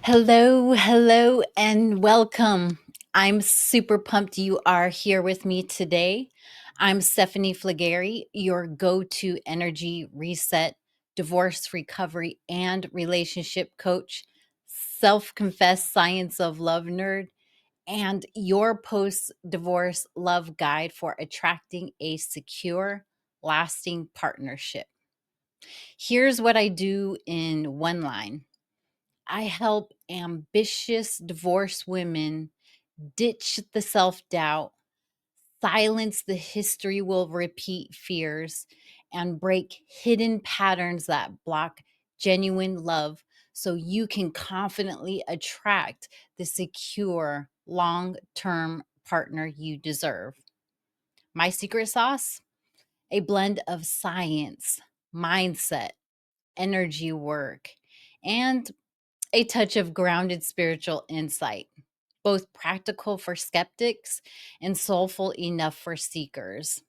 Hello, and welcome. I'm super pumped you are here with me today. I'm Stephanie Flygare, your go to energy reset, divorce recovery, and relationship coach, self confessed science of love nerd, and your post divorce love guide for attracting a secure, lasting partnership. Here's what I do in one line. I help ambitious divorced women ditch the self doubt, silence the history will repeat fears, and break hidden patterns that block genuine love so you can confidently attract the secure, long term partner you deserve. My secret sauce? A blend of science, mindset, energy work, and a touch of grounded spiritual insight, both practical for skeptics and soulful enough for seekers.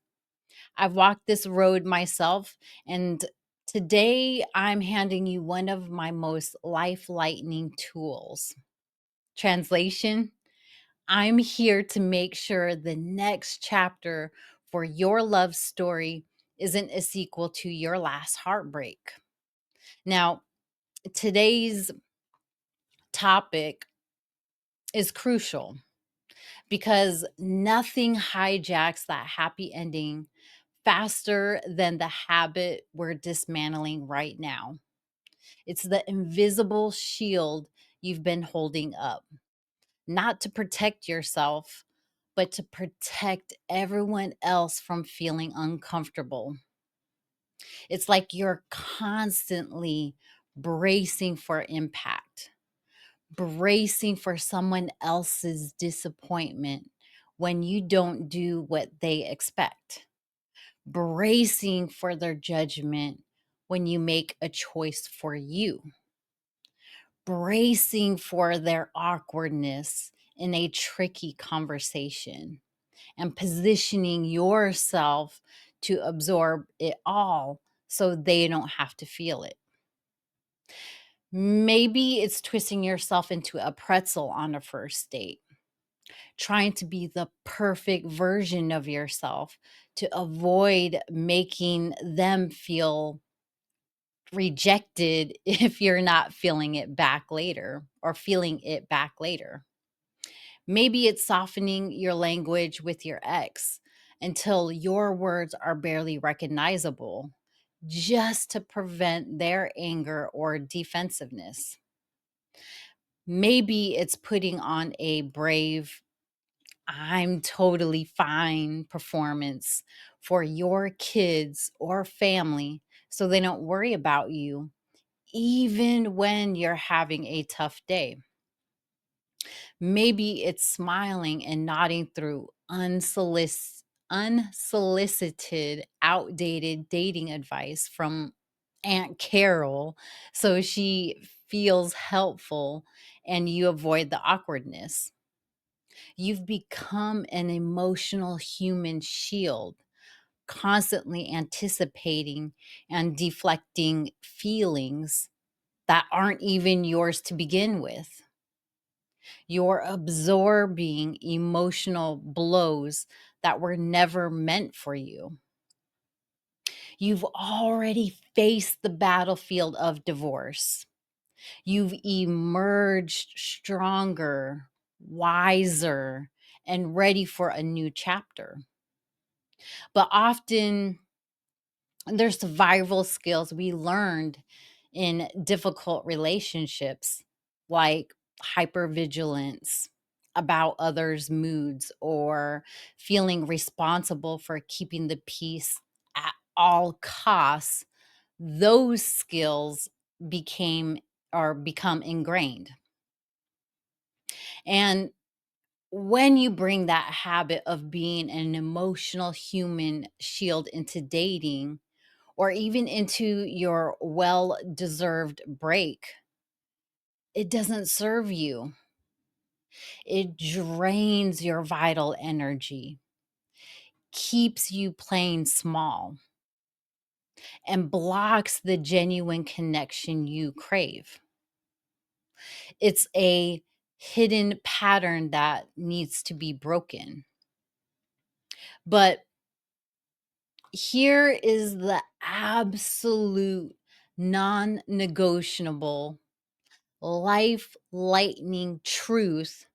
I've walked this road myself, and today I'm handing you one of my most life lightening tools. Translation: I'm here to make sure the next chapter for your love story isn't a sequel to your last heartbreak. Now, today's topic is crucial because nothing hijacks that happy ending faster than the habit we're dismantling right now. It's the invisible shield you've been holding up, not to protect yourself, but to protect everyone else from feeling uncomfortable. It's like you're constantly bracing for impact, bracing for someone else's disappointment when you don't do what they expect, bracing for their judgment when you make a choice for you, bracing for their awkwardness in a tricky conversation, and positioning yourself to absorb it all so they don't have to feel it. Maybe it's twisting yourself into a pretzel on a first date, trying to be the perfect version of yourself to avoid making them feel rejected if you're not feeling it back later or feeling it back later. Maybe it's softening your language with your ex until your words are barely recognizable just to prevent their anger or defensiveness. Maybe it's putting on a brave, I'm totally fine performance for your kids or family so they don't worry about you, even when you're having a tough day. Maybe it's smiling and nodding through unsolicited, outdated dating advice from Aunt Carol so she feels helpful and you avoid the awkwardness. You've become an emotional human shield, constantly anticipating and deflecting feelings that aren't even yours to begin with. You're absorbing emotional blows that were never meant for you. You've already faced the battlefield of divorce. You've emerged stronger, wiser, and ready for a new chapter. But often there's survival skills we learned in difficult relationships, like hypervigilance about others' moods or feeling responsible for keeping the peace at all costs. Those skills became or become ingrained. And when you bring that habit of being an emotional human shield into dating, or even into your well deserved break, it doesn't serve you. It drains your vital energy, keeps you playing small, and blocks the genuine connection you crave. It's a hidden pattern that needs to be broken. But here is the absolute non negotiable, life lightning truth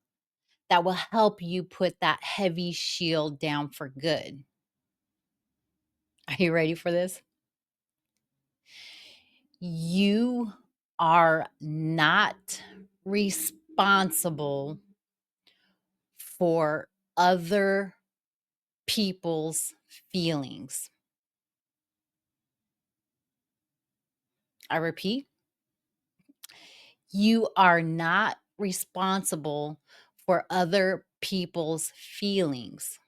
that will help you put that heavy shield down for good. Are you ready for this? You are not responsible for other people's feelings. I repeat, you are not responsible for other people's feelings.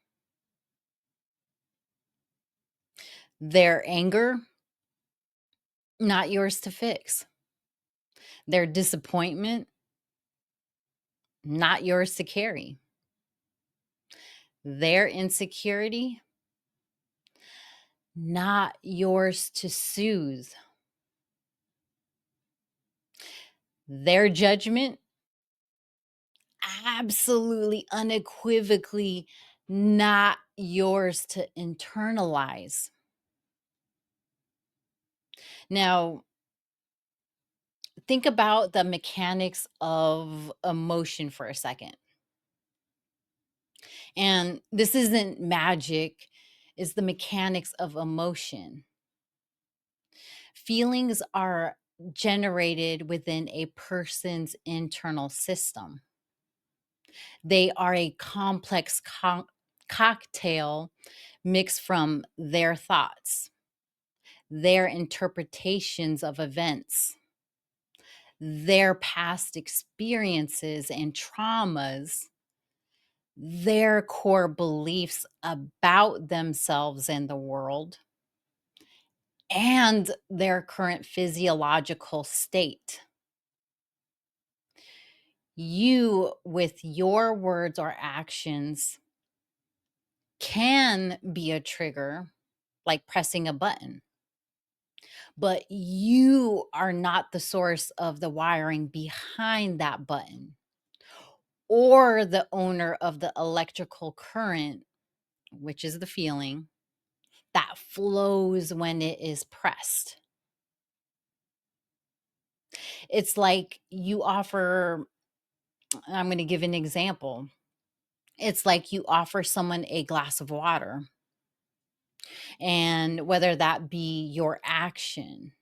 Their anger, not yours to fix. Their disappointment, not yours to carry. Their insecurity, not yours to soothe. Their judgment, absolutely unequivocally not yours to internalize. Now, think about the mechanics of emotion for a second. And this isn't magic, it's the mechanics of emotion. Feelings are generated within a person's internal system. They are a complex cocktail mixed from their thoughts, their interpretations of events, their past experiences and traumas, their core beliefs about themselves and the world, and their current physiological state. You, with your words or actions, can be a trigger, like pressing a button, but you are not the source of the wiring behind that button or the owner of the electrical current, which is the feeling that flows when it is pressed. It's like you offer, I'm going to give an example. It's like you offer someone a glass of water, and whether that be your action,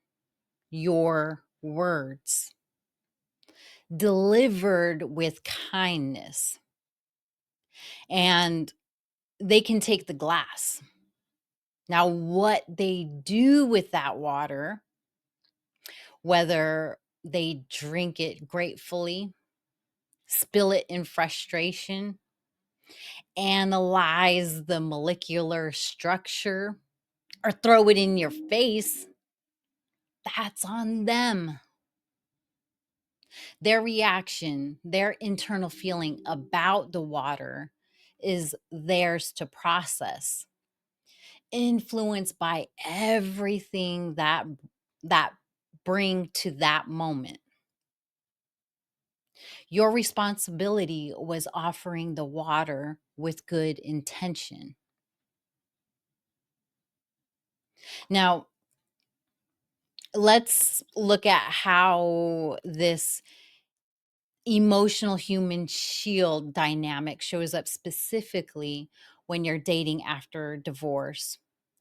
your words, delivered with kindness, and they can take the glass. Now, what they do with that water, whether they drink it gratefully, spill it in frustration, analyze the molecular structure, or throw it in your face, that's on them. Their reaction, their internal feeling about the water is theirs to process, influenced by everything that bring to that moment. Your responsibility was offering the water with good intention. Now, let's look at how this emotional human shield dynamic shows up specifically when you're dating after divorce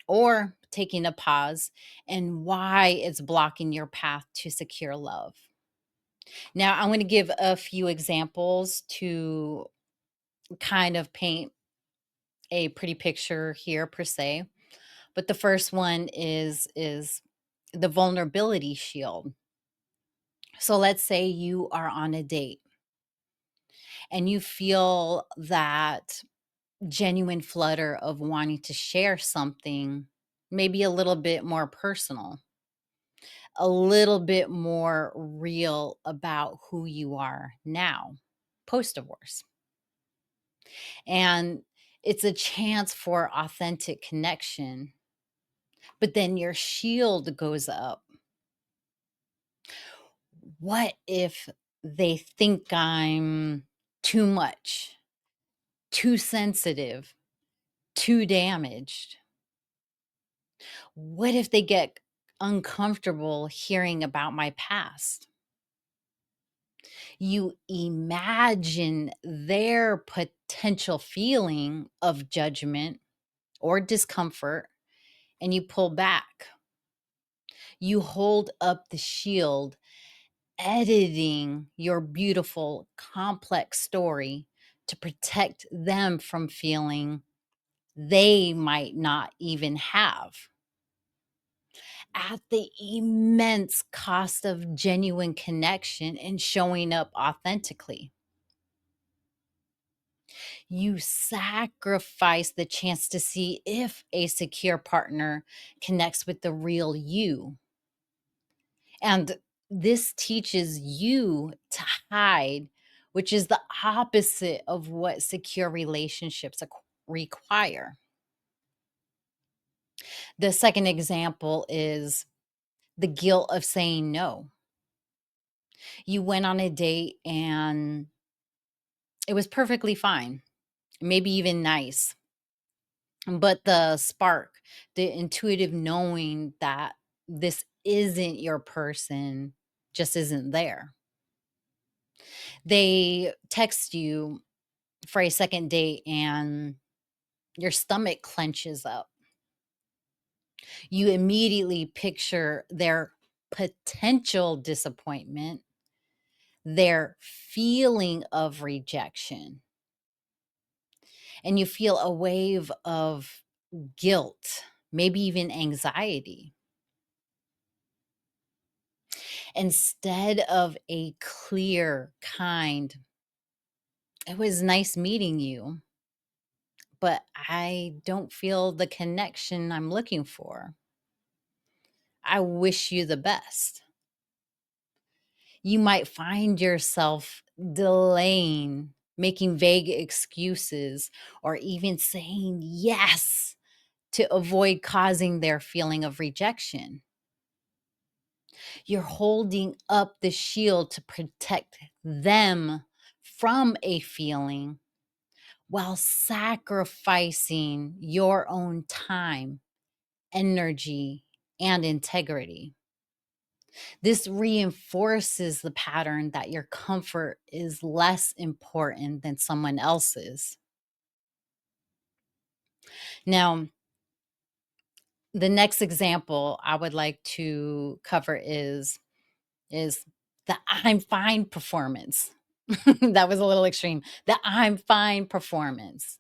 or taking a pause, and why it's blocking your path to secure love. Now, I'm going to give a few examples to kind of paint a pretty picture here per se. But the first one is the vulnerability shield. So let's say you are on a date and you feel that genuine flutter of wanting to share something, maybe a little bit more personal, a little bit more real about who you are now, post divorce. And it's a chance for authentic connection. But then your shield goes up. What if They think I'm too much, too sensitive, too damaged. What if they get uncomfortable hearing about my past? You imagine their potential feeling of judgment or discomfort and you pull back. You hold up the shield, editing your beautiful, complex story to protect them from feeling they might not even have, at the immense cost of genuine connection and showing up authentically. You sacrifice the chance to see if a secure partner connects with the real you. And this teaches you to hide, which is the opposite of what secure relationships require. The second example is the guilt of saying no. You went on a date and it was perfectly fine, maybe even nice. But the spark, the intuitive knowing that this isn't your person just isn't there. They text you for a second date and your stomach clenches up. You immediately picture their potential disappointment, their feeling of rejection, and you feel a wave of guilt, maybe even anxiety. Instead of a clear, kind, it was nice meeting you, but I don't feel the connection I'm looking for. I wish you the best. You might find yourself delaying, making vague excuses, or even saying yes to avoid causing their feeling of rejection. You're holding up the shield to protect them from a feeling while sacrificing your own time, energy, and integrity. This reinforces the pattern that your comfort is less important than someone else's. Now, the next example I would like to cover is the I'm fine performance. That was a little extreme. The I'm fine performance.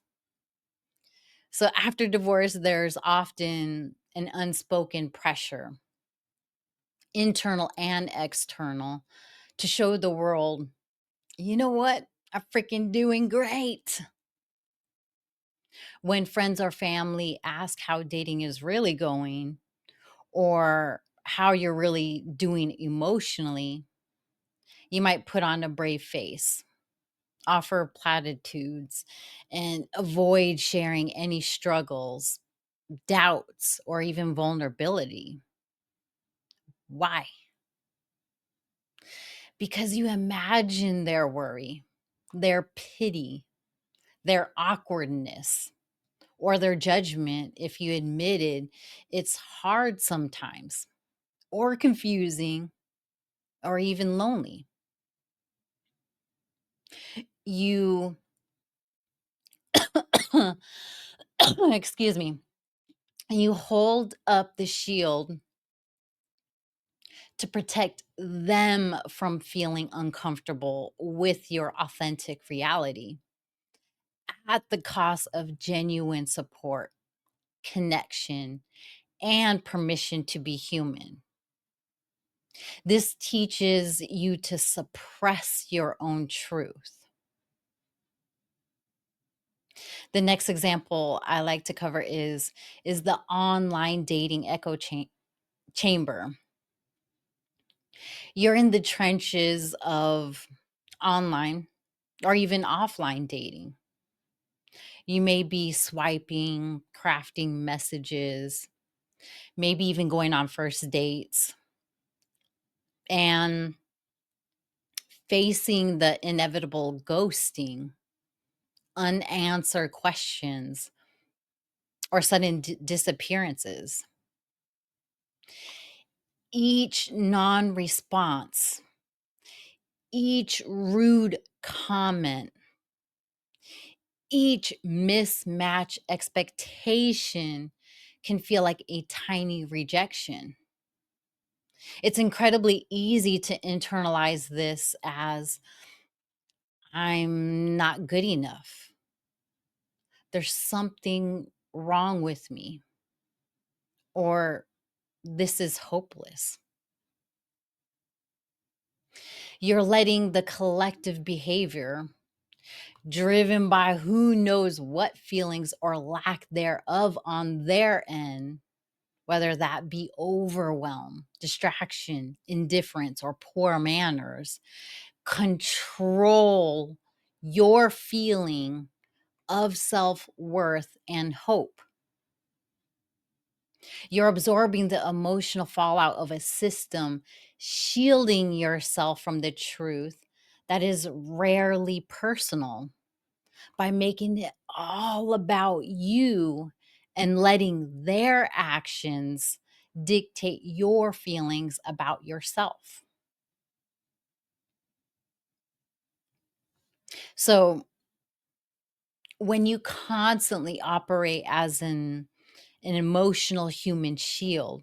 So after divorce, there's often an unspoken pressure, internal and external, to show the world, you know what? I'm freaking doing great. When friends or family ask how dating is really going or how you're really doing emotionally, you might put on a brave face, offer platitudes, and avoid sharing any struggles, doubts, or even vulnerability. Why? Because you imagine their worry, their pity, their awkwardness, or their judgment if you admitted it's hard sometimes, or confusing, or even lonely. You, excuse me, you hold up the shield to protect them from feeling uncomfortable with your authentic reality at the cost of genuine support, connection, and permission to be human. This teaches you to suppress your own truth. The next example I like to cover is the online dating echo chamber. You're in the trenches of online or even offline dating. You may be swiping, crafting messages, maybe even going on first dates, and facing the inevitable ghosting, unanswered questions, or sudden disappearances. Each non response, each rude comment, each mismatch expectation can feel like a tiny rejection. It's incredibly easy to internalize this as I'm not good enough. There's something wrong with me, or this is hopeless. You're letting the collective behavior, driven by who knows what feelings or lack thereof on their end, whether that be overwhelm, distraction, indifference, or poor manners, control your feeling of self worth and hope. You're absorbing the emotional fallout of a system, shielding yourself from the truth that is rarely personal by making it all about you and letting their actions dictate your feelings about yourself. So, when you constantly operate as an emotional human shield,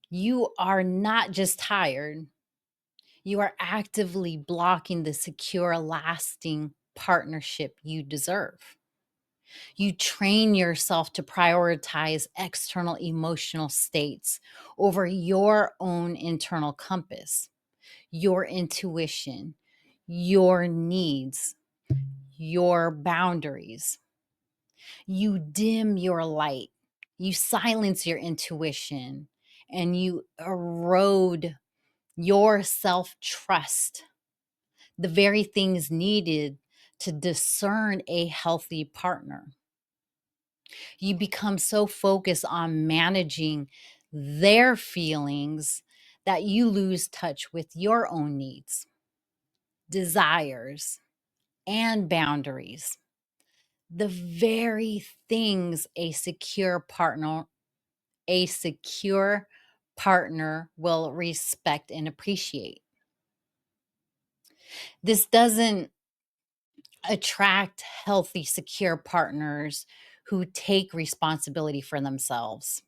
you are not just tired, you are actively blocking the secure, lasting partnership you deserve. You train yourself to prioritize external emotional states over your own internal compass, your intuition, your needs, your boundaries. You dim your light, you silence your intuition, and you erode your self trust, the very things needed to discern a healthy partner. You become so focused on managing their feelings that you lose touch with your own needs, desires, and boundaries. The very things a secure partner will respect and appreciate. This doesn't attract healthy, secure partners who take responsibility for themselves.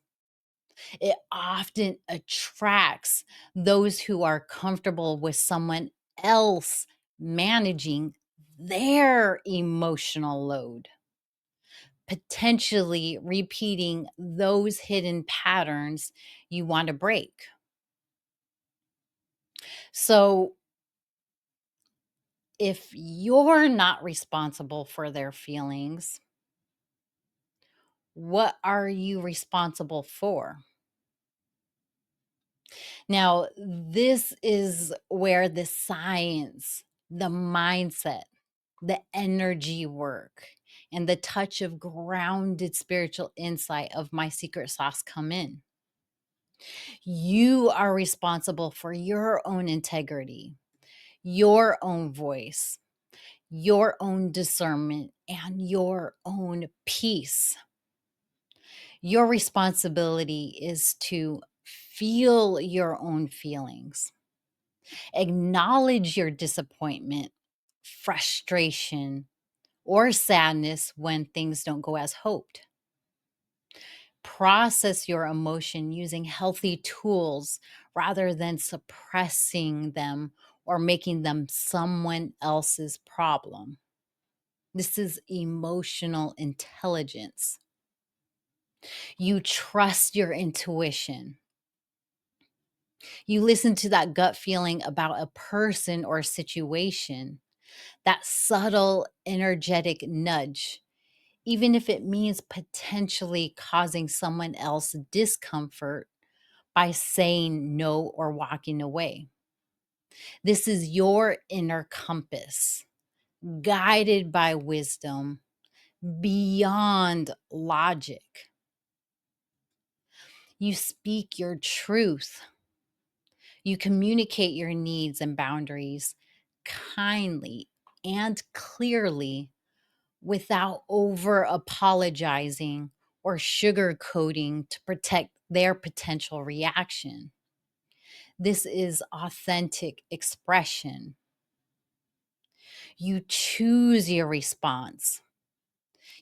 It often attracts those who are comfortable with someone else managing their emotional load, potentially repeating those hidden patterns you want to break. So, if you're not responsible for their feelings, what are you responsible for? Now, this is where the science, the mindset, the energy work, and the touch of grounded spiritual insight of my secret sauce come in. You are responsible for your own integrity, your own voice, your own discernment, and your own peace. Your responsibility is to feel your own feelings, acknowledge your disappointment, frustration, or sadness when things don't go as hoped. Process your emotion using healthy tools rather than suppressing them or making them someone else's problem. This is emotional intelligence. You trust your intuition. You listen to that gut feeling about a person or situation, that subtle energetic nudge, even if it means potentially causing someone else discomfort by saying no or walking away. This is your inner compass, guided by wisdom beyond logic. You speak your truth. You communicate your needs and boundaries kindly and clearly without over apologizing or sugarcoating to protect their potential reaction. This is authentic expression. You choose your response.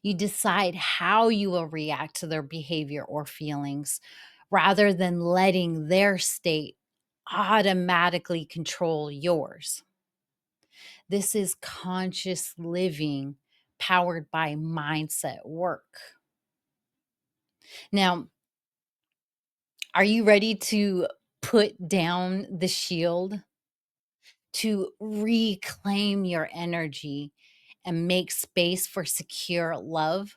You decide how you will react to their behavior or feelings rather than letting their state automatically control yours. This is conscious living powered by mindset work. Now, are you ready to put down the shield, to reclaim your energy and make space for secure love?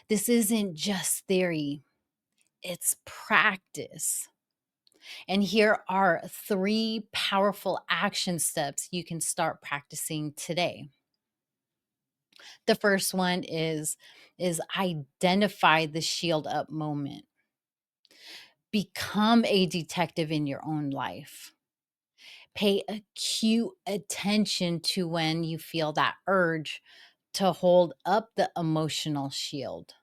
This isn't just theory, it's practice. And here are 3 powerful action steps you can start practicing today. The first one is identify the shield up moment. Become a detective in your own life. Pay acute attention to when you feel that urge to hold up the emotional shield.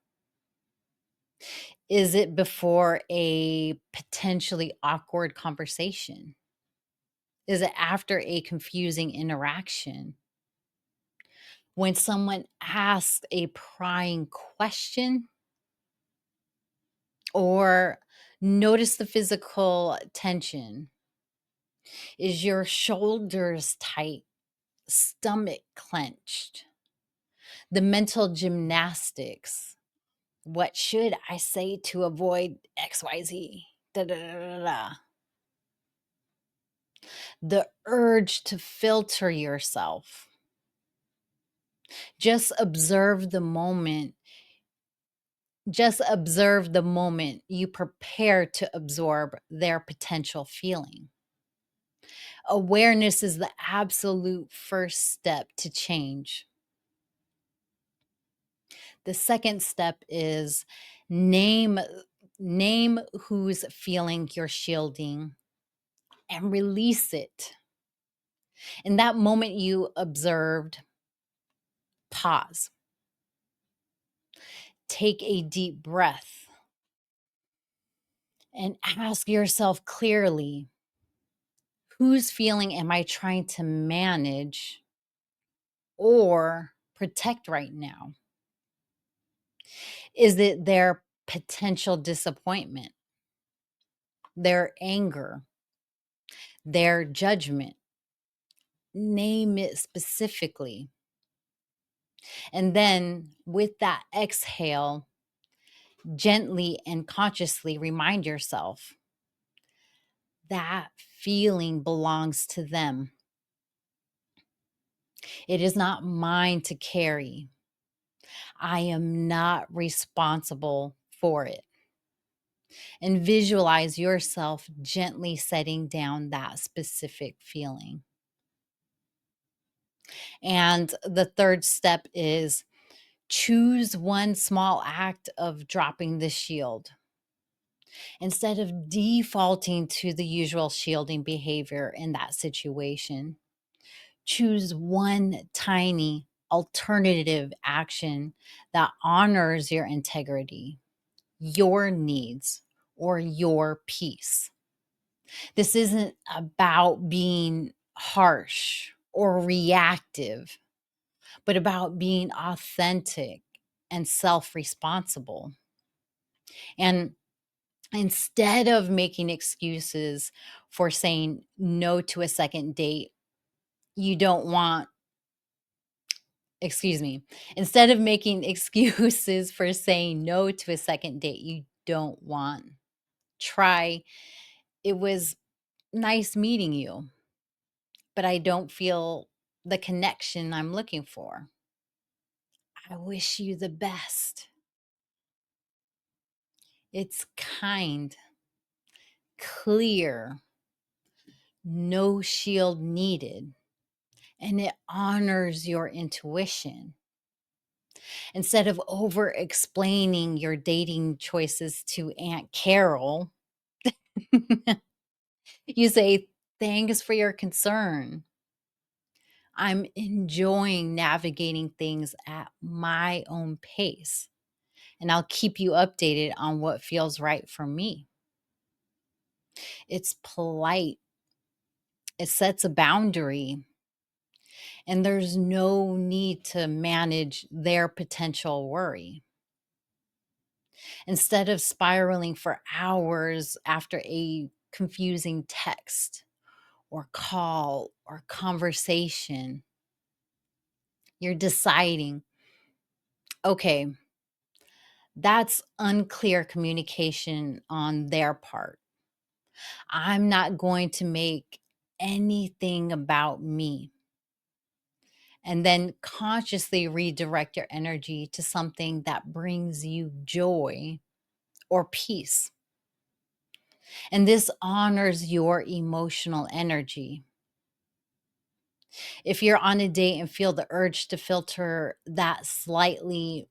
Is it before a potentially awkward conversation? Is it after a confusing interaction? When someone asks a prying question? Or notice the physical tension. Is your shoulders tight, stomach clenched? The mental gymnastics. What should I say to avoid XYZ? Da, da, da, da, da. The urge to filter yourself. Just observe the moment. Just observe the moment you prepare to absorb their potential feeling. Awareness is the absolute first step to change. The second step is name name who's feeling your shielding and release it. In that moment you observed, pause. Take a deep breath and ask yourself clearly, whose feeling am I trying to manage or protect right now? Is it their potential disappointment, their anger, their judgment? Name it specifically. And then with that exhale, gently and consciously remind yourself that feeling belongs to them. It is not mine to carry. I am not responsible for it. And visualize yourself gently setting down that specific feeling. And the third step is choose one small act of dropping the shield. Instead of defaulting to the usual shielding behavior in that situation, choose one tiny alternative action that honors your integrity, your needs, or your peace. This isn't about being harsh or reactive, but about being authentic and self responsible. And instead of making excuses for saying no to a second date, you don't want, excuse me, instead of making excuses for saying no to a second date you don't want, try, it was nice meeting you, but I don't feel the connection I'm looking for. I wish you the best. It's kind, clear, no shield needed, and it honors your intuition. Instead of over explaining your dating choices to Aunt Carol, You say, thanks for your concern. I'm enjoying navigating things at my own pace, and I'll keep you updated on what feels right for me. It's polite, it sets a boundary, and there's no need to manage their potential worry. Instead of spiraling for hours after a confusing text or call or conversation, you're deciding, okay, that's unclear communication on their part. I'm not going to make anything about me. And then consciously redirect your energy to something that brings you joy or peace. And this honors your emotional energy. If you're on a date and feel the urge to filter that slightly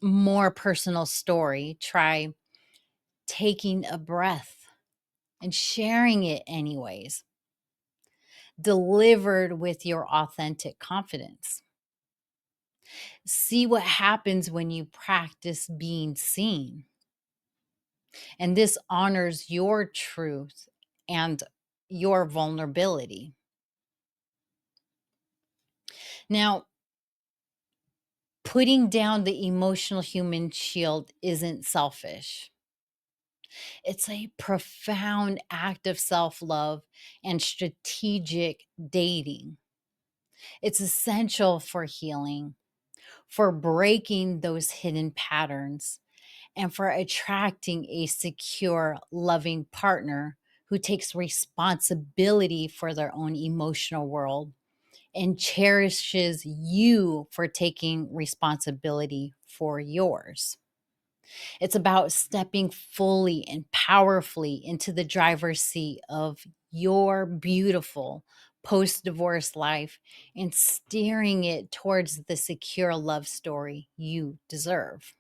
more personal story, try taking a breath and sharing it anyways, delivered with your authentic confidence. See what happens when you practice being seen. And this honors your truth and your vulnerability. Now, putting down the emotional human shield isn't selfish. It's a profound act of self love and strategic dating. It's essential for healing, for breaking those hidden patterns, and for attracting a secure, loving partner who takes responsibility for their own emotional world and cherishes you for taking responsibility for yours. It's about stepping fully and powerfully into the driver's seat of your beautiful post divorce life and steering it towards the secure love story you deserve.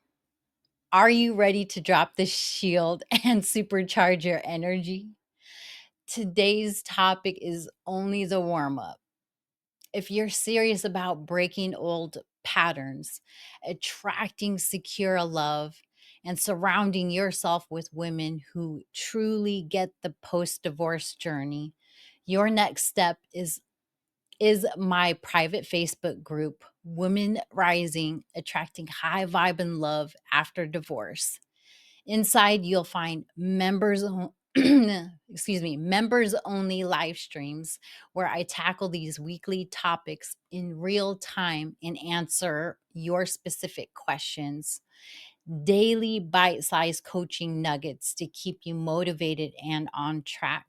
Are you ready to drop the shield and supercharge your energy? Today's topic is only the warm up. If you're serious about breaking old patterns, attracting secure love, and surrounding yourself with women who truly get the post divorce journey, your next step is my private Facebook group, Women Rising, Attracting High Vibe and Love After Divorce. Inside, you'll find members only live streams where I tackle these weekly topics in real time and answer your specific questions. Daily bite-sized coaching nuggets to keep you motivated and on track.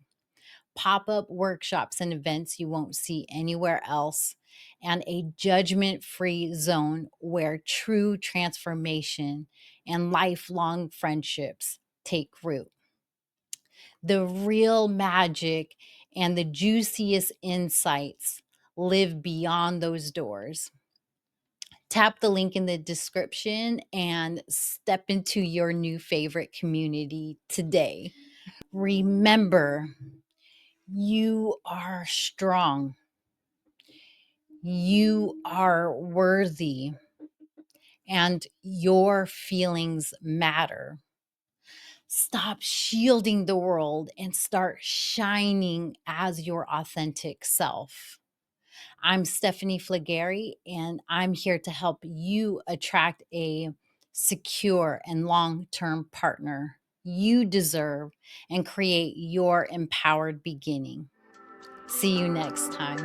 Pop-up workshops and events you won't see anywhere else, and a judgment-free zone where true transformation and lifelong friendships take root. The real magic and the juiciest insights live beyond those doors. Tap the link in the description and step into your new favorite community today. Remember, you are strong. You are worthy, and your feelings matter. Stop shielding the world and start shining as your authentic self. I'm Stephanie Flygare, and I'm here to help you attract a secure and long term partner you deserve and create your empowered beginning. See you next time.